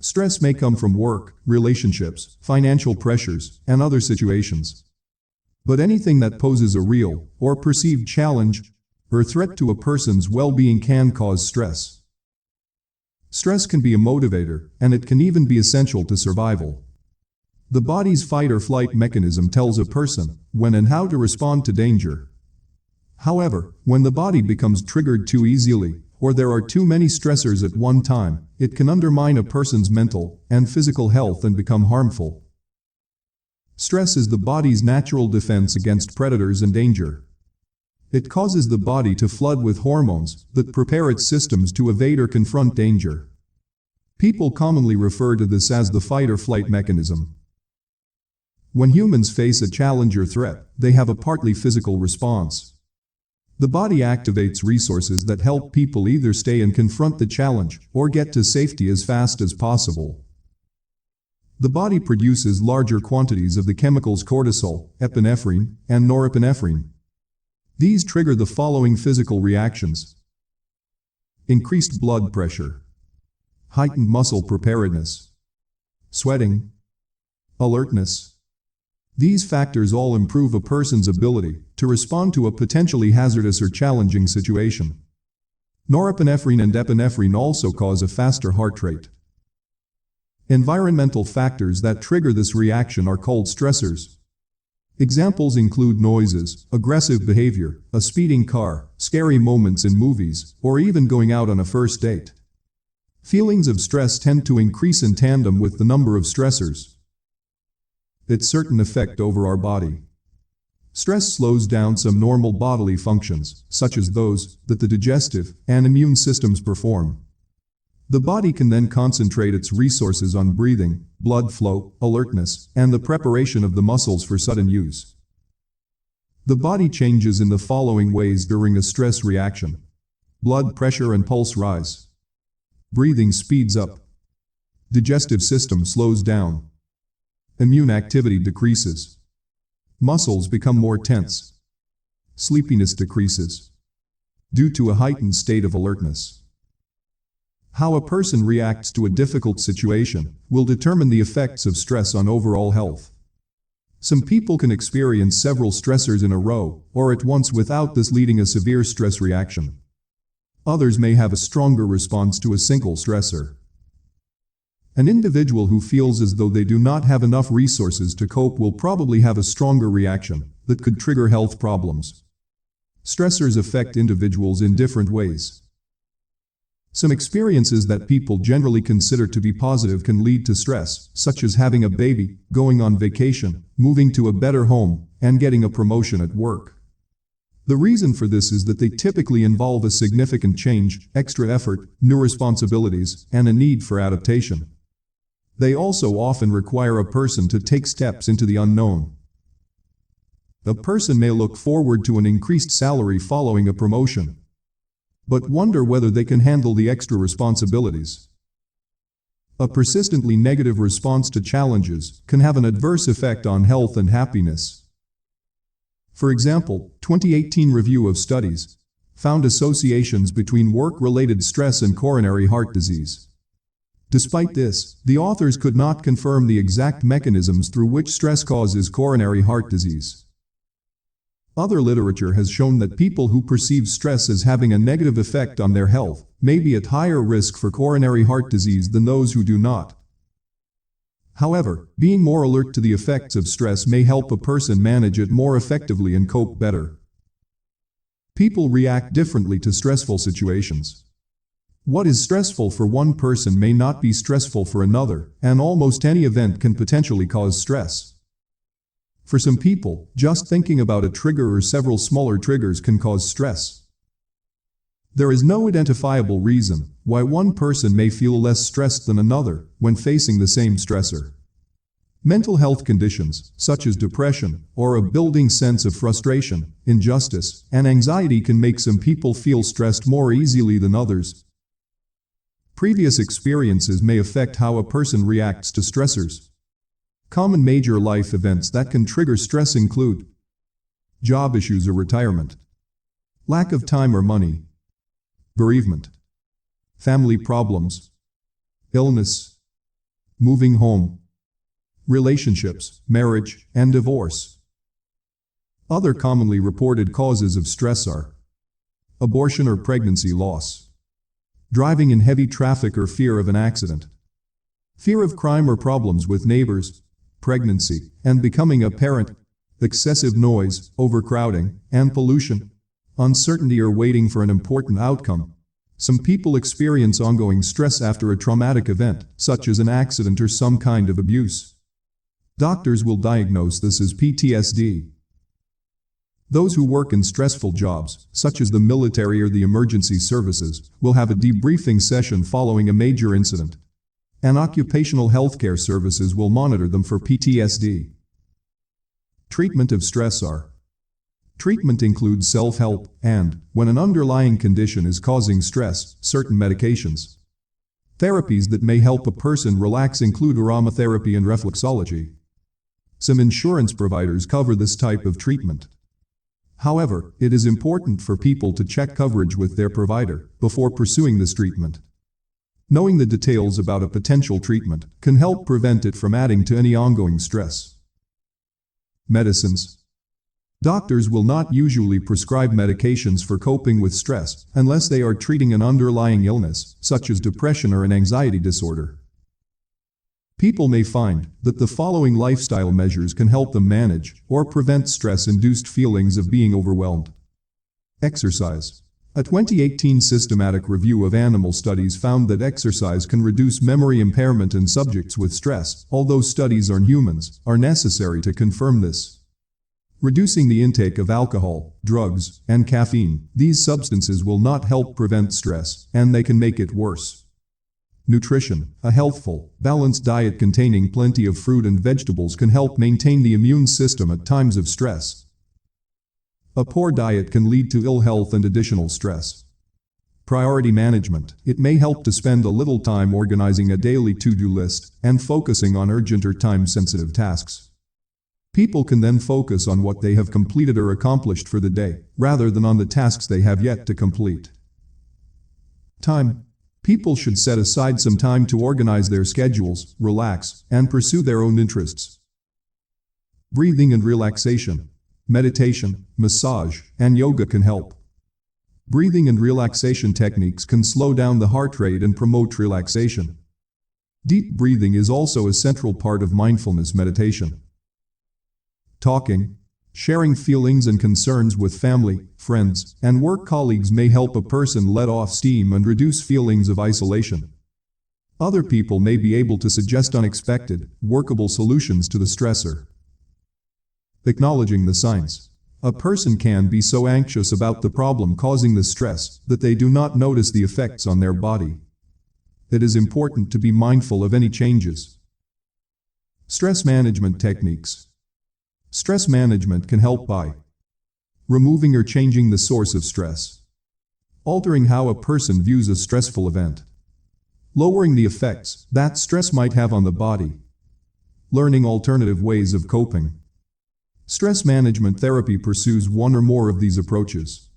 Stress may come from work, relationships, financial pressures, and other situations. But anything that poses a real or perceived challenge or threat to a person's well-being can cause stress. Stress can be a motivator, and it can even be essential to survival. The body's fight or flight mechanism tells a person when and how to respond to danger. However, when the body becomes triggered too easily, or there are too many stressors at one time, it can undermine a person's mental and physical health and become harmful. Stress is the body's natural defense against predators and danger. It causes the body to flood with hormones that prepare its systems to evade or confront danger. People commonly refer to this as the fight or flight mechanism. When humans face a challenge or threat, they have a partly physical response. The body activates resources that help people either stay and confront the challenge or get to safety as fast as possible. The body produces larger quantities of the chemicals cortisol, epinephrine, and norepinephrine. These trigger the following physical reactions: increased blood pressure, heightened muscle preparedness, sweating, alertness. These factors all improve a person's ability to respond to a potentially hazardous or challenging situation. Norepinephrine and epinephrine also cause a faster heart rate. Environmental factors that trigger this reaction are called stressors. Examples include noises, aggressive behavior, a speeding car, scary moments in movies, or even going out on a first date. Feelings of stress tend to increase in tandem with the number of stressors. Its certain effect over our body. Stress slows down some normal bodily functions, such as those that the digestive and immune systems perform. The body can then concentrate its resources on breathing, blood flow, alertness, and the preparation of the muscles for sudden use. The body changes in the following ways during a stress reaction. Blood pressure and pulse rise. Breathing speeds up. Digestive system slows down. Immune activity decreases. Muscles become more tense. Sleepiness decreases due to a heightened state of alertness. How a person reacts to a difficult situation will determine the effects of stress on overall health. Some people can experience several stressors in a row or at once without this leading a severe stress reaction. Others may have a stronger response to a single stressor. An individual who feels as though they do not have enough resources to cope will probably have a stronger reaction that could trigger health problems. Stressors affect individuals in different ways. Some experiences that people generally consider to be positive can lead to stress, such as having a baby, going on vacation, moving to a better home, and getting a promotion at work. The reason for this is that they typically involve a significant change, extra effort, new responsibilities, and a need for adaptation. They also often require a person to take steps into the unknown. A person may look forward to an increased salary following a promotion, but wonder whether they can handle the extra responsibilities. A persistently negative response to challenges can have an adverse effect on health and happiness. For example, 2018 review of studies found associations between work-related stress and coronary heart disease. Despite this, the authors could not confirm the exact mechanisms through which stress causes coronary heart disease. Other literature has shown that people who perceive stress as having a negative effect on their health may be at higher risk for coronary heart disease than those who do not. However, being more alert to the effects of stress may help a person manage it more effectively and cope better. People react differently to stressful situations. What is stressful for one person may not be stressful for another, and almost any event can potentially cause stress. For some people, just thinking about a trigger or several smaller triggers can cause stress. There is no identifiable reason why one person may feel less stressed than another when facing the same stressor. Mental health conditions, such as depression, or a building sense of frustration, injustice, and anxiety can make some people feel stressed more easily than others. Previous experiences may affect how a person reacts to stressors. Common major life events that can trigger stress include job issues or retirement, lack of time or money, bereavement, family problems, illness, moving home, relationships, marriage, and divorce. Other commonly reported causes of stress are abortion or pregnancy loss, driving in heavy traffic or fear of an accident, fear of crime or problems with neighbors, pregnancy and becoming a parent, excessive noise, overcrowding, and pollution, uncertainty or waiting for an important outcome. Some people experience ongoing stress after a traumatic event, such as an accident or some kind of abuse. Doctors will diagnose this as PTSD. Those who work in stressful jobs, such as the military or the emergency services, will have a debriefing session following a major incident. And occupational healthcare services will monitor them for PTSD. Treatment of stress are. Treatment includes self-help and, when an underlying condition is causing stress, certain medications. Therapies that may help a person relax include aromatherapy and reflexology. Some insurance providers cover this type of treatment. However, it is important for people to check coverage with their provider before pursuing this treatment. Knowing the details about a potential treatment can help prevent it from adding to any ongoing stress. Medicines. Doctors will not usually prescribe medications for coping with stress unless they are treating an underlying illness, such as depression or an anxiety disorder. People may find that the following lifestyle measures can help them manage or prevent stress-induced feelings of being overwhelmed. Exercise. A 2018 systematic review of animal studies found that exercise can reduce memory impairment in subjects with stress, although studies on humans are necessary to confirm this. Reducing the intake of alcohol, drugs, and caffeine. These substances will not help prevent stress, and they can make it worse. Nutrition. A healthful, balanced diet containing plenty of fruit and vegetables can help maintain the immune system at times of stress. A poor diet can lead to ill health and additional stress. Priority management. It may help to spend a little time organizing a daily to-do list and focusing on urgent or time-sensitive tasks. People can then focus on what they have completed or accomplished for the day, rather than on the tasks they have yet to complete. Time. People should set aside some time to organize their schedules, relax, and pursue their own interests. Breathing and relaxation. Meditation, massage, and yoga can help. Breathing and relaxation techniques can slow down the heart rate and promote relaxation. Deep breathing is also a central part of mindfulness meditation. Talking. Sharing feelings and concerns with family, friends, and work colleagues may help a person let off steam and reduce feelings of isolation. Other people may be able to suggest unexpected, workable solutions to the stressor. Acknowledging the signs. A person can be so anxious about the problem causing the stress that they do not notice the effects on their body. It is important to be mindful of any changes. Stress management techniques. Stress management can help by removing or changing the source of stress, altering how a person views a stressful event, lowering the effects that stress might have on the body, learning alternative ways of coping. Stress management therapy pursues one or more of these approaches.